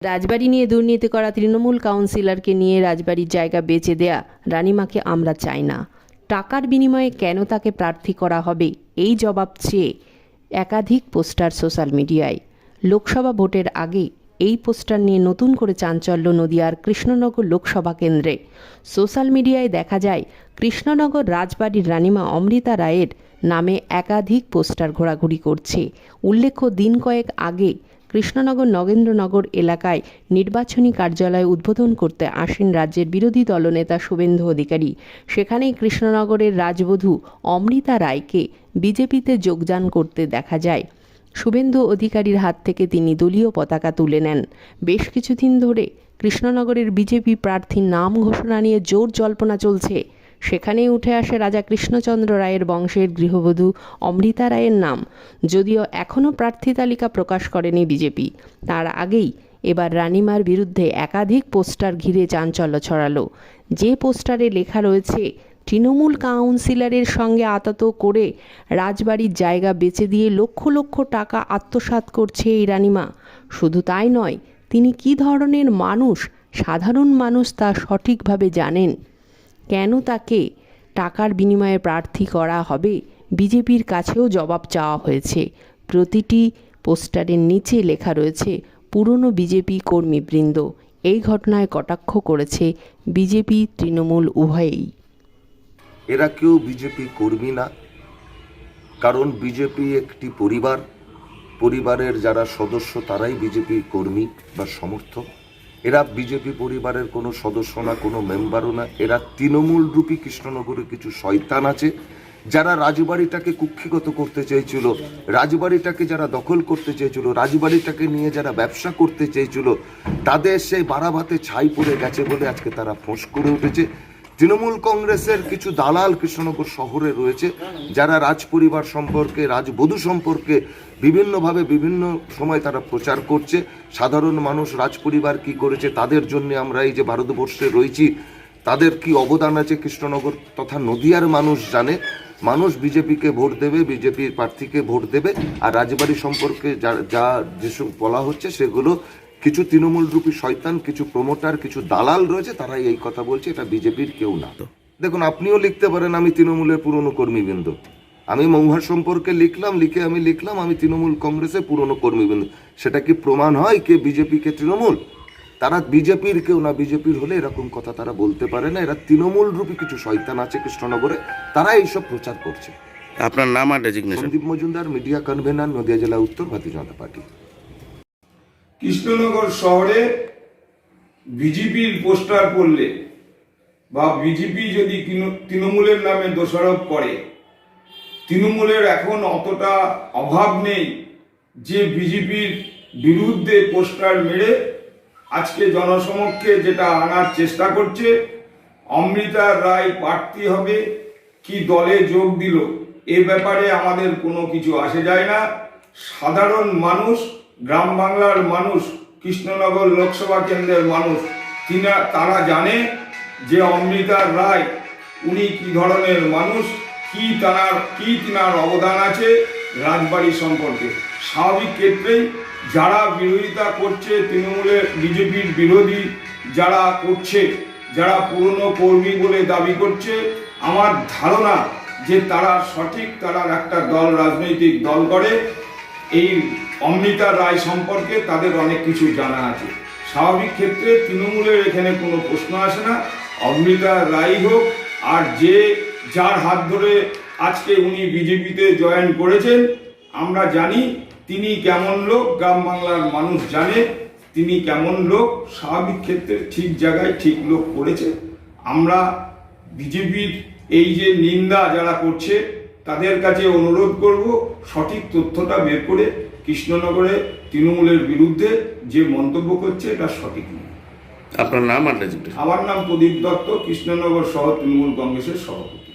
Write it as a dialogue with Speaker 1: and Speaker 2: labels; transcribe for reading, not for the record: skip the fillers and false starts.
Speaker 1: রাজবাড়ি নিয়ে দুর্নীতি করা তৃণমূল কাউন্সিলরকে নিয়ে রাজবাড়ির জায়গা বেচে দেয়া রানিমাকে আমরা চাই না। টাকার বিনিময়ে কেন তাকে প্রার্থী করা হবে, এই জবাব চেয়ে একাধিক পোস্টার সোশ্যাল মিডিয়ায়। লোকসভা ভোটের আগে এই পোস্টার নিয়ে নতুন করে চাঞ্চল্য নদিয়ার কৃষ্ণনগর লোকসভা কেন্দ্রে। সোশ্যাল মিডিয়ায় দেখা যায় কৃষ্ণনগর রাজবাড়ির রানিমা অমৃতা রায়ের নামে একাধিক পোস্টার ঘোরাঘুরি করছে। উল্লেখ্য, দিন কয়েক আগে কৃষ্ণনগর নগেন্দ্রনগর এলাকায় নির্বাচনী কার্যালয় উদ্বোধন করতে আসেন রাজ্যের বিরোধী দলনেতা শুভেন্দু অধিকারী। সেখানেই কৃষ্ণনগরের রাজবধূ অমৃতা রায়কে বিজেপিতে যোগদান করতে দেখা যায়। শুভেন্দু অধিকারীর হাত থেকে তিনি দলীয় পতাকা তুলে নেন। বেশ কিছুদিন ধরে কৃষ্ণনগরের বিজেপি প্রার্থীর নাম ঘোষণা নিয়ে জোর জল্পনা চলছে। সেখানেই উঠে আসে রাজা কৃষ্ণচন্দ্র রায়ের বংশের গৃহবধূ অমৃতা রায়ের নাম। যদিও এখনও প্রার্থী তালিকা প্রকাশ করেনি বিজেপি, তার আগেই এবার রানিমার বিরুদ্ধে একাধিক পোস্টার ঘিরে চাঞ্চল্য ছড়ালো। যে পোস্টারে লেখা রয়েছে, তৃণমূল কাউন্সিলরের সঙ্গে আতাত করে রাজবাড়ির জায়গা বেচে দিয়ে লক্ষ লক্ষ টাকা আত্মসাৎ করছে এই রানিমা। শুধু তাই নয়, তিনি কী ধরনের মানুষ, সাধারণ মানুষ তা সঠিকভাবে জানেন। কেন তাকে টাকার বিনিময়ে প্রার্থী করা হবে, বিজেপির কাছেও জবাব চাওয়া হয়েছে। প্রতিটি পোস্টারের নিচে লেখা রয়েছে পুরনো বিজেপি কর্মীবৃন্দ। এই ঘটনায় কটাক্ষ করেছে বিজেপি তৃণমূল উভয়েই।
Speaker 2: এরা কেউ বিজেপি কর্মী না, কারণ বিজেপি একটি পরিবার। পরিবারের যারা সদস্য তারাই বিজেপি কর্মী বা সমর্থক। এরা বিজেপি পরিবারের কোনো সদস্য না, কোনো মেম্বারও না। এরা তৃণমূল রূপী কৃষ্ণনগরে কিছু শয়তান আছে যারা রাজবাড়িটাকে কুক্ষিগত করতে চেয়েছিল, রাজবাড়িটাকে যারা দখল করতে চেয়েছিল, রাজবাড়িটাকে নিয়ে যারা ব্যবসা করতে চেয়েছিল, তাদের সেই বাড়াভাতে ছাই পড়ে গেছে বলে আজকে তারা ফোঁস করে উঠেছে। তৃণমূল কংগ্রেসের কিছু দালাল কৃষ্ণনগর শহরে রয়েছে যারা রাজপরিবার সম্পর্কে, রাজবধূ সম্পর্কে বিভিন্নভাবে বিভিন্ন সময় তারা প্রচার করছে। সাধারণ মানুষ রাজপরিবার কি করেছে, তাদের জন্য আমরা এই যে ভারতবর্ষে রয়েছি, তাদের কি অবদান আছে কৃষ্ণনগর তথা নদিয়ার মানুষ জানে। মানুষ বিজেপিকে ভোট দেবে, বিজেপির প্রার্থীকে ভোট দেবে। আর রাজবাড়ি সম্পর্কে যা যেসব বলা হচ্ছে সেগুলো কিছু তৃণমূল রূপী শয়তান, কিছু প্রমোটার, কিছু দালাল রয়েছে, তারাই এই কথা বলছে। এটা বিজেপির কেউ না। দেখুন, আপনিও লিখতে পারেন আমি তৃণমূলের পুরনো কর্মীবৃন্দ। আমি মহুয়া সম্পর্কে আমি লিখলাম আমি তৃণমূল কংগ্রেসের পুরনো কর্মীবৃন্দ। সেটা কি প্রমাণ হয় কে বিজেপি কে তৃণমূল? তারা বিজেপির কেউ না। বিজেপির হলে এরকম কথা তারা বলতে পারে না। এরা তৃণমূল রূপী কিছু শয়তান আছে কৃষ্ণনগরে, তারা এইসব প্রচার করছে।
Speaker 3: আপনার নাম আর designation?
Speaker 2: Sandip Majumdar, media convener, Nadia জেলা উত্তর, ভারতীয় জনতা পার্টি।
Speaker 4: কৃষ্ণনগর শহরে বিজেপির পোস্টার পড়লে বা বিজেপি যদি তৃণমূলের নামে দোষারোপ করে, তৃণমূলের এখন অতটা অভাব নেই যে বিজেপির বিরুদ্ধে পোস্টার মেরে আজকে জনসমক্ষে যেটা আনার চেষ্টা করছে, অমৃতা রায় প্রার্থী হবে কি দলে যোগ দিল এ ব্যাপারে আমাদের কোনো কিছু আসে যায় না। সাধারণ মানুষ, গ্রাম বাংলার মানুষ, কৃষ্ণনগর লোকসভা কেন্দ্রের মানুষ তারা জানে যে অমৃতা রায় উনি কি ধরনের মানুষ, কি তিনার অবদান আছে রাজবাড়ি সম্পর্কে। স্বাভাবিক ক্ষেত্রেই যারা বিরোধিতা করছে, তৃণমূলের বিজেপির বিরোধী যারা করছে, যারা পুরনো কর্মী বলে দাবি করছে, আমার ধারণা যে তারা সঠিক, তারা একটা দল, রাজনৈতিক দল করে। এই অমৃতা রায় সম্পর্কে তাদের অনেক কিছু জানা আছে। স্বাভাবিক ক্ষেত্রে তৃণমূলের এখানে কোনো প্রশ্ন আসে না। অমৃতা রায় হোক আর যার হাত ধরে আজকে উনি বিজেপিতে জয়েন করেছেন, আমরা জানি তিনি কেমন লোক, গ্রাম বাংলার মানুষ জানে তিনি কেমন লোক। স্বাভাবিক ক্ষেত্রে ঠিক জায়গায় ঠিক লোক করেছে। আমরা বিজেপির এই যে নিন্দা যারা করছে তাদের কাছে অনুরোধ করব সঠিক তথ্যটা বের করে কৃষ্ণনগরে তৃণমূলের বিরুদ্ধে যে মন্তব্য করছে এটা সঠিক নয়।
Speaker 3: আপনার নাম আর ডেজিগনেশন?
Speaker 4: আমার নাম প্রদীপ দত্ত, কৃষ্ণনগর শহর তৃণমূল কংগ্রেসের সভাপতি।